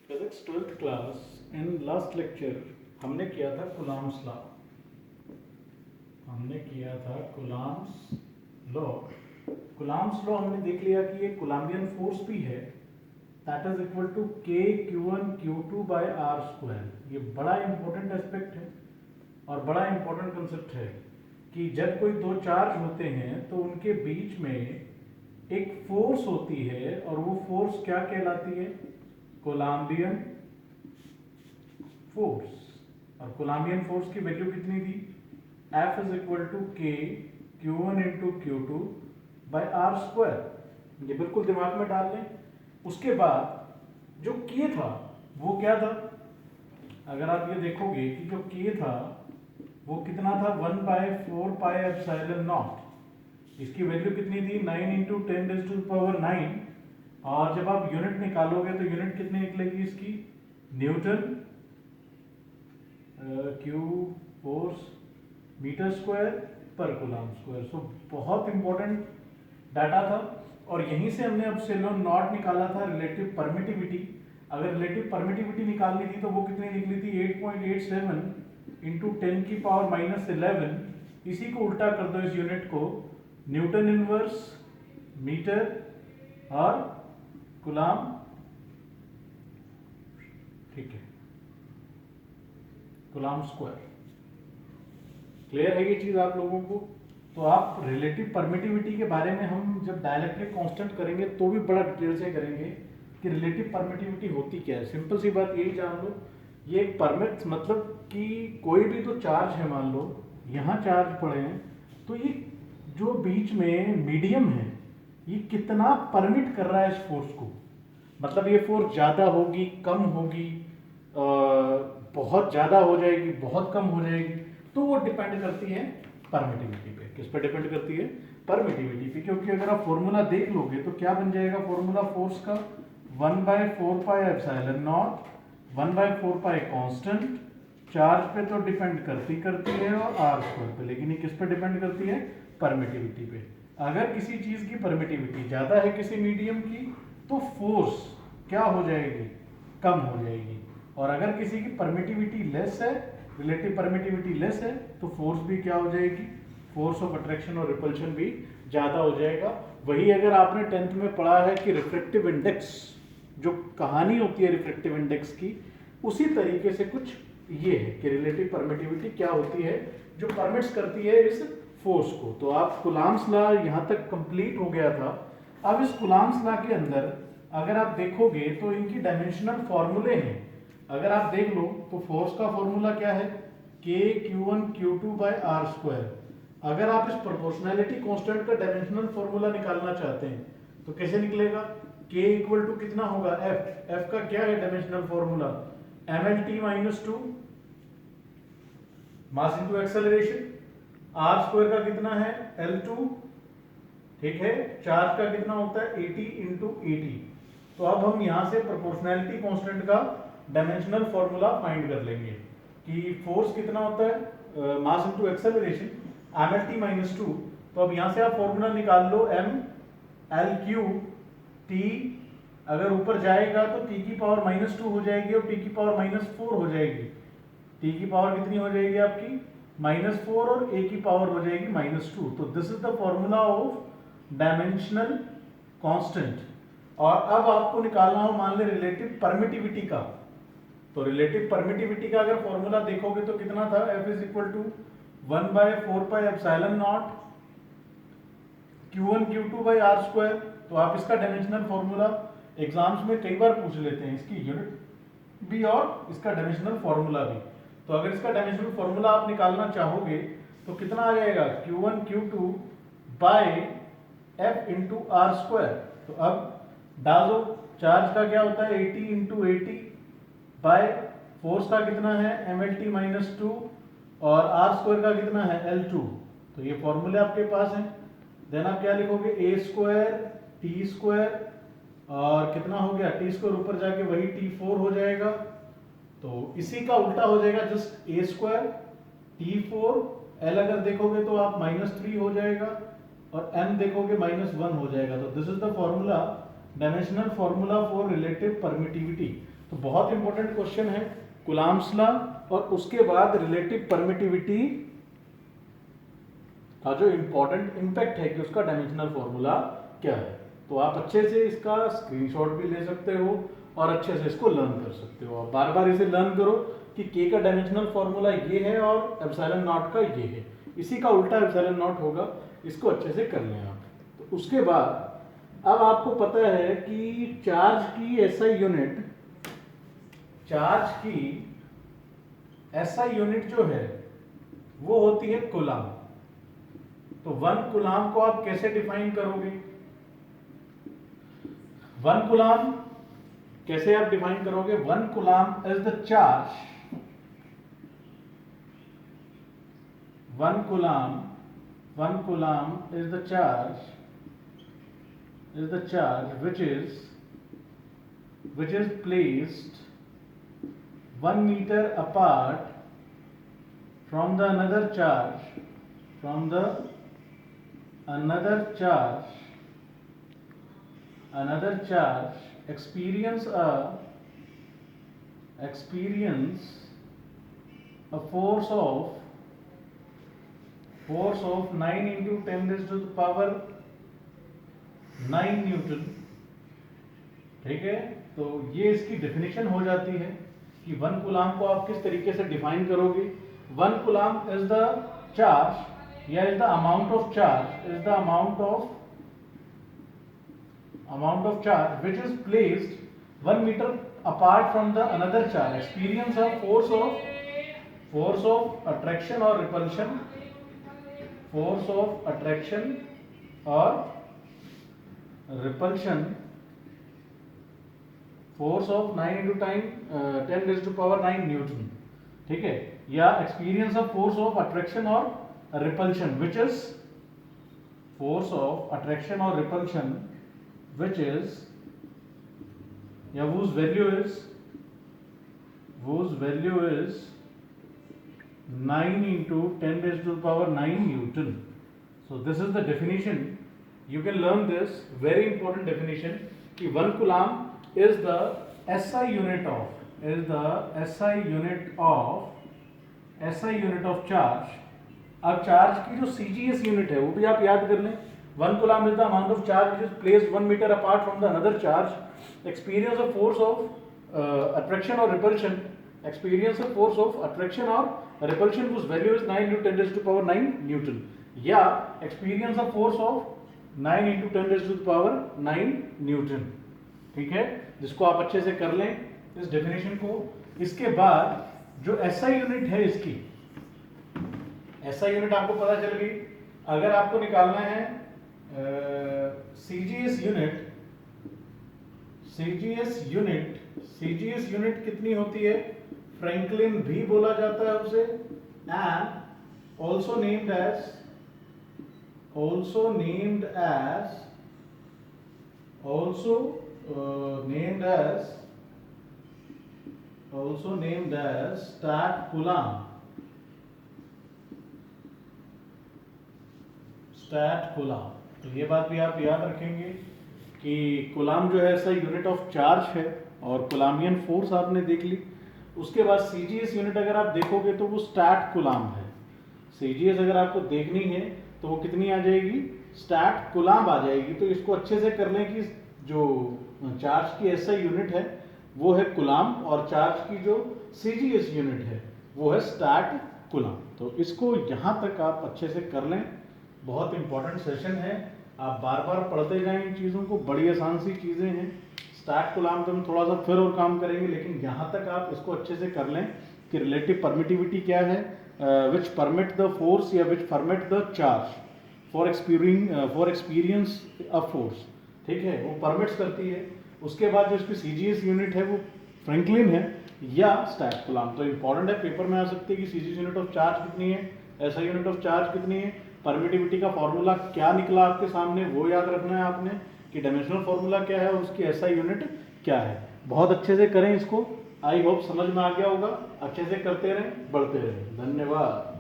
Physics 12th class in last lecture हमने किया था कूलॉम्स लॉ। कूलॉम्स लॉ हमने देख लिया कि ये कूलम्बियन फोर्स भी है, दैट इज इक्वल टू के Q1 Q2 bye are square. ये बड़ा इंपॉर्टेंट एस्पेक्ट है और बड़ा इंपॉर्टेंट कंसेप्ट है कि जब कोई दो चार्ज होते हैं तो उनके बीच में एक फोर्स होती है और वो फोर्स क्या कहलाती है? Columbian force. और कोलम्बियन फोर्स की वैल्यू कितनी थी? F इज इक्वल टू के Q1 into Q2 bye are square. ये बिल्कुल दिमाग में डाल लें। उसके बाद जो के था वो क्या था? अगर आप ये देखोगे कि जो के था वो कितना था? 1/4 पाई एप्सिलॉन नॉट। इसकी वैल्यू कितनी थी? 9 इंटू 10⁻⁹। और जब आप यूनिट निकालोगे तो यूनिट कितनी निकलेगी इसकी? Newton Q force meter square पर कूलम्ब स्क्वायर। सो बहुत इंपॉर्टेंट डाटा था। और यहीं से हमने एप्सिलॉन नॉट निकाला था रिलेटिव परमिटिविटी। अगर रिलेटिव परमिटिविटी निकालनी थी तो वो कितनी निकली थी? 8.87 इंटू 10⁻11। इसी को उल्टा कर दो, इस यूनिट को न्यूटन इनवर्स मीटर और कूलम्ब। ठीक है, कूलम्ब स्क्वायर। क्लियर है ये चीज आप लोगों को? तो आप रिलेटिव परमिटिविटी के बारे में हम जब डायरेक्टली कांस्टेंट करेंगे तो भी बड़ा डिटेल से करेंगे कि रिलेटिव परमिटिविटी होती क्या है। सिंपल सी बात यही जान लो, ये एक परमिट मतलब कि कोई भी तो चार्ज है, मान लो यहाँ चार्ज पड़े हैं, तो ये जो बीच में मीडियम है ये कितना परमिट कर रहा है इस फोर्स को। मतलब ये फोर्स ज़्यादा होगी, कम होगी, बहुत ज़्यादा हो जाएगी, बहुत कम हो जाएगी, तो वो डिपेंड करती है परमिटिविटी पे। किस पे डिपेंड करती है? परमिटिविटी पे। क्योंकि अगर आप फॉर्मूला देख लोगे तो क्या बन जाएगा फॉर्मूला फोर्स का? 1/4 pi epsilon not, 1/4 pi constant. Charge पे तो डिपेंड करती है और आर स्क्वायर पे, लेकिन ये किस पे डिपेंड करती है? परमिटिविटी पे। अगर किसी चीज की परमिटिविटी ज्यादा है किसी मीडियम की तो फोर्स क्या हो जाएगी? कम हो जाएगी। और अगर किसी की परमिटिविटी लेस है, रिलेटिव परमिटिविटी लेस है, तो फोर्स भी क्या हो जाएगी? फोर्स ऑफ अट्रैक्शन और रिपल्शन भी ज्यादा हो जाएगा। वही अगर आपने 10th में पढ़ा है कि रिफ्रैक्टिव इंडेक्स, जो कहानी होती है रिफ्रैक्टिव इंडेक्स की, उसी तरीके से कुछ ये है कि रिलेटिव परमिटिविटी क्या होती है जो परमिट्स करती है इस फोर्स को। तो आप कूलॉम्स लॉ यहाँ तक कंप्लीट हो गया था। अब इस कूलॉम्स लॉ के अंदर अगर आप देखोगे तो इनकी डायमेंशनल फॉर्मूले हैं। अगर आप देख लो तो फोर्स का फॉर्मूला क्या है? के Q1 Q2 bye are square. अगर आप इस प्रोपोर्शनैलिटी कांस्टेंट का डायमेंशनल फॉर्मूला निकालना चाहते हैं तो कैसे निकलेगा? K इक्वल टू कितना होगा? F का क्या है dimensional formula? mlt-2 mass into acceleration. R square का कितना है? L2। ठीक है, चार्ज का कितना होता है? 80 इंटू 80। तो अब हम यहां से प्रोपोर्शनैलिटी कांस्टेंट का डायमेंशनल फॉर्मूला फाइंड कर लेंगे कि फोर्स कितना होता है, मास इनटू एक्सेलरेशन, mlt-2। तो अब यहां से आप फॉर्मूला निकाल लो, m l क्यूब t, अगर ऊपर जाएगा तो t की पावर -2 हो जाएगी और t की पावर -4 हो जाएगी। t की पावर कितनी हो जाएगी आपकी? -4 और a की पावर हो जाएगी -2। तो this is the formula of dimensional constant. और अब आपको निकालना हो मान ले रिलेटिव परमिटिविटी का। तो रिलेटिव परमिटिविटी का अगर फॉर्मूला देखोगे तो कितना था? F is equal to 1/4 pi epsilon naught Q1 Q2 by R square. तो आप इसका डायमेंशनल फॉर्मूला एग्जाम्स में कई बार पूछ लेते हैं, इसकी यूनिट भी और इसका डायमेंशनल फॉर्मूला भी। तो अगर इसका डायमेंशनल फॉर्मूला आप निकालना चाहोगे तो कितना आ जाएगा? Q1 Q2 by F into R square. तो अब डाल दो, चार्ज का क्या होता है? 80 इंटू 80 बाय फोर्स का कितना है? mlt-2 और आर स्क्वायर का कितना है? L2। तो ये फॉर्मूले आपके पास हैं। देन आप क्या लिखोगे? a स्क्वायर टी स्क्वायर और कितना हो गया? टी स्क्वायर ऊपर जाके वही T4 हो जाएगा। तो इसी का उल्टा हो जाएगा, just a square T4। L अगर देखोगे तो आप -3 हो जाएगा और m देखोगे -1 हो जाएगा। तो this is the formula dimensional formula for relative permittivity. तो बहुत इंपॉर्टेंट क्वेश्चन है कूलम्ब्स लॉ और उसके बाद रिलेटिव परमिटिविटी का जो इंपॉर्टेंट इंपैक्ट है कि उसका डायमेंशनल फॉर्मूला क्या है। तो आप अच्छे से इसका स्क्रीनशॉट भी ले सकते हो और अच्छे से इसको लर्न कर सकते हो। आप बार बार इसे लर्न करो कि के का डायमेंशनल फॉर्मूला ये है और एप्सिलॉन नॉट का ये है, इसी का उल्टा एप्सिलॉन नॉट होगा। इसको अच्छे से कर लें आप। तो उसके बाद अब आपको पता है कि चार्ज की एसआई यूनिट जो है वो होती है कूलम्ब। तो 1 कूलम्ब को आप कैसे डिफाइन करोगे? 1 कूलम्ब कैसे आप डिफाइन करोगे? 1 coulomb is the charge, 1 coulomb is the charge which is placed 1 meter apart from the another charge experience a force of 9 into 10 raised to the power 9 Newton. ठीक है, तो ये इसकी डेफिनेशन हो जाती है कि 1 कूलम्ब को आप किस तरीके से डिफाइन करोगे। 1 कूलम्ब इज द चार्ज या is the amount of charge, is the amount of charge which is placed 1 meter apart from the another charge, experience of force of attraction or repulsion, force of attraction or repulsion, force of 9 into 10 raised to power 9 Newton. ठीक है, या experience of force of attraction और repulsion which is force of attraction or repulsion which is या whose value is 9 into 10 raised to the power 9 Newton. So this is the definition. You can learn this very important definition कि 1 coulomb is the SI unit of charge। अब charge की जो CGS unit है वो भी आप याद कर लें। 1 coulomb is the amount of charge which is placed 1 meter apart from the another charge, experience of force of attraction or repulsion, experience of force of attraction or repulsion whose value is 9 into 10 raised to the power 9 Newton, या experience of force of 9 into 10 raised to the power 9 Newton. ठीक है, जिसको आप अच्छे से कर लें इस डेफिनेशन को। इसके बाद जो एसआई यूनिट है, इसकी एसआई यूनिट आपको पता चल गई। अगर आपको निकालना है सीजीएस यूनिट कितनी होती है? फ्रैंकलिन भी बोला जाता है उसे, and also named as stat coulomb. तो ये बात भी आप याद रखेंगे कि कूलम्ब जो है ऐसा यूनिट ऑफ चार्ज है और कूलम्बियन फोर्स आपने देख ली। उसके बाद सीजीएस यूनिट अगर आप देखोगे तो वो स्टैट कूलम्ब है। सीजीएस अगर आपको देखनी है तो वो कितनी आ जाएगी? स्टैट कूलम्ब आ जाएगी। तो इसको अच्छे से कर लें कि जो चार्ज की एसआई यूनिट है वो है कूलम्ब और चार्ज की जो सीजीएस यूनिट है वो है स्टैट कूलम्ब। तो इसको यहाँ तक आप अच्छे से कर लें। बहुत इंपॉर्टेंट सेशन है, आप बार बार पढ़ते जाएं इन चीज़ों को, बड़ी आसान सी चीज़ें हैं। स्टैट कूलम्ब तो हम थोड़ा सा फिर और काम करेंगे, लेकिन यहाँ तक आप इसको अच्छे से कर लें कि रिलेटिव परमिटिविटी क्या है, विच परमिट द फोर्स या which permit the charge for experience of force. ठीक है, वो परमिट्स करती है। उसके बाद जो इसकी सीजीएस यूनिट है वो फ्रैंकलिन है या स्टैट कूलम्ब। तो इंपॉर्टेंट है, पेपर में आ सकती है कि सीजीएस यूनिट ऑफ चार्ज कितनी है, ऐसा यूनिट ऑफ चार्ज कितनी है, परमिटिविटी का फॉर्मूला क्या निकला आपके सामने वो याद रखना है आपने कि डायमेंशनल फॉर्मूला क्या है और उसकी एसआई यूनिट क्या है। बहुत अच्छे से करें इसको। आई होप समझ में आ गया होगा। अच्छे से करते रहें, बढ़ते रहें। धन्यवाद।